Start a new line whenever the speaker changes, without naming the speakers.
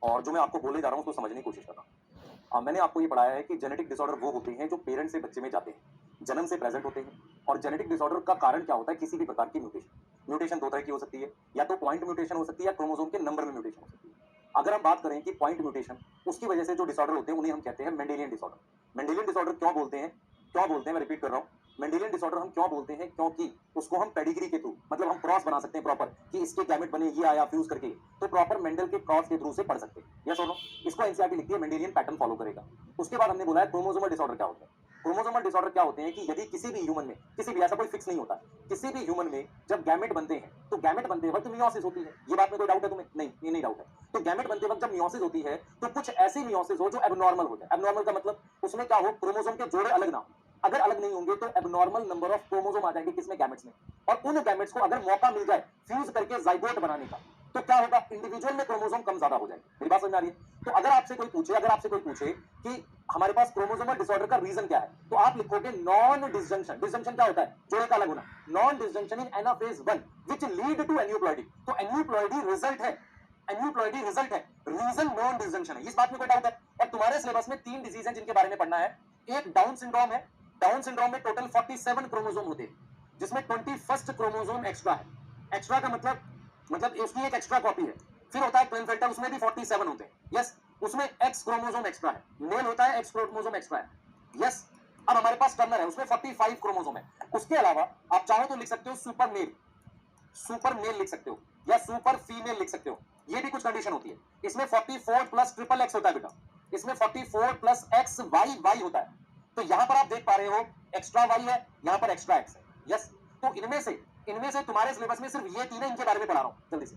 और जो मैं आपको बोलने जा रहा हूँ उसको समझने की कोशिश कर रहा हूँ। मैंने आपको ये पढ़ाया है कि जेनेटिक डिसऑर्डर वो होते हैं जो पेरेंट से बच्चे में जाते हैं, जन्म से प्रेजेंट होते हैं। और जेनेटिक डिसऑर्डर का कारण क्या होता है? किसी भी प्रकार की म्यूटेशन। म्यूटेशन दो तरह की हो सकती है, या तो पॉइंट म्यूटेशन हो सकती है या क्रोमोसोम के नंबर में म्यूटेशन हो सकती है। अगर हम बात करें कि पॉइंट म्यूटेशन, उसकी वजह से जो डिसऑर्डर होते हैं उन्हें हम कहते हैं मेंडेलियन डिसऑर्डर। मेंडेलियन डिसऑर्डर क्यों बोलते हैं? क्यों बोलते हैं, मैं रिपीट कर रहा हूँ। मेंडेलियन डिसऑर्डर हम क्यों बोलते हैं? क्योंकि उसको हम पेडिग्री के थ्रू, मतलब हम क्रॉस बना सकते हैं प्रॉपर, कि इसके गैमेट बने, ये आया फ्यूज करके, तो प्रॉपर मेंडल के क्रॉस के थ्रू से पढ़ सकते हैं। यस और नो? इसको एनसीईआरटी लिखती है मेंडेलियन पैटर्न फॉलो करेगा। उसके बाद हमने बोला है क्रोमोसोमल डिसऑर्डर क्या होता है। क्रोमोसोमल डिसऑर्डर क्या होते हैं कि यदि किसी भी ह्यूमन में, किसी भी, ऐसा कोई फिक्स नहीं होता, किसी भी ह्यूमन में जब गैमेट बनते हैं तो गैमेट बनते वक्त मियोसिस होती है। ये बात में कोई डाउट है तुम्हें? नहीं, ये नहीं डाउट है। तो गैमेट बनते वक्त जब मियोसिस होती है तो कुछ ऐसी मियोसिस हो जो एबनॉर्मल हो जाए। एबनॉर्मल का मतलब उसमें क्या हो? क्रोमोसोम के जोड़े अलग ना हो। अगर अलग नहीं होंगे तो एबनॉर्मल नंबर ऑफ क्रोमोसोम आ जाएंगे किसमें? गैमेट्स में। और उन गैमेट्स को अगर मौका मिल जाए फ्यूज करके जाइगोट बनाने का, तो क्या होगा? इंडिविजुअल में क्रोमोसोम कम ज्यादा हो जाएंगे। मेरी बात समझ में आ रही है? तो अगर आपसे कोई पूछे कि हमारे पास क्रोमोसोमल डिसऑर्डर का रीजन क्या है, तो आप लिखोगे नॉन डिसजंक्शन। डिसजंक्शन क्या होता है? जोड़े का अलग होना। Non disjunction in anaphase 1 which lead to aneuploidy. तो एन्यूप्लॉइडी रिजल्ट है, एन्यूप्लॉइडी रिजल्ट है, रीजन नॉन डिसजंक्शन है। इस बात में कोई डाउट है? और तुम्हारे सिलेबस में 3 डिजीज हैं जिनके बारे में पढ़ना है। एक डाउन सिंड्रोम है। डाउन सिंड्रोम में टोटल 47 क्रोमोसोम होते हैं, जिसमें 21st क्रोमोसोम एक्स्ट्रा है। एक्स्ट्रा का मतलब उसकी एक एक्स्ट्रा कॉपी है। फिर होता है क्लिनफेल्टर, उसमें भी 47 होते हैं। यस, उसमें एक्स क्रोमोसोम एक्स्ट्रा है। मेल होता है, एक्स क्रोमोसोम एक्स्ट्रा है। यस। अब हमारे पास टर्नर है, उसमें 45 क्रोमोसोम है। उसके अलावा आप चाहो तो लिख सकते हो सुपर मेल, सुपर मेल लिख सकते हो, या सुपर फीमेल लिख सकते हो। ये भी कुछ कंडीशन होती है। इसमें 44 प्लस ट्रिपल एक्स होता है बेटा। इसमें 44 प्लस एक्स वाई वाई होता है। तो यहां पर आप देख पा रहे हो एक्स्ट्रा वाई है, यहां पर एक्स्ट्रा एक्स है। यस। तो इनमें से तुम्हारे सिलेबस में सिर्फ ये तीन है, इनके बारे में पढ़ा रहा हूं जल्दी से।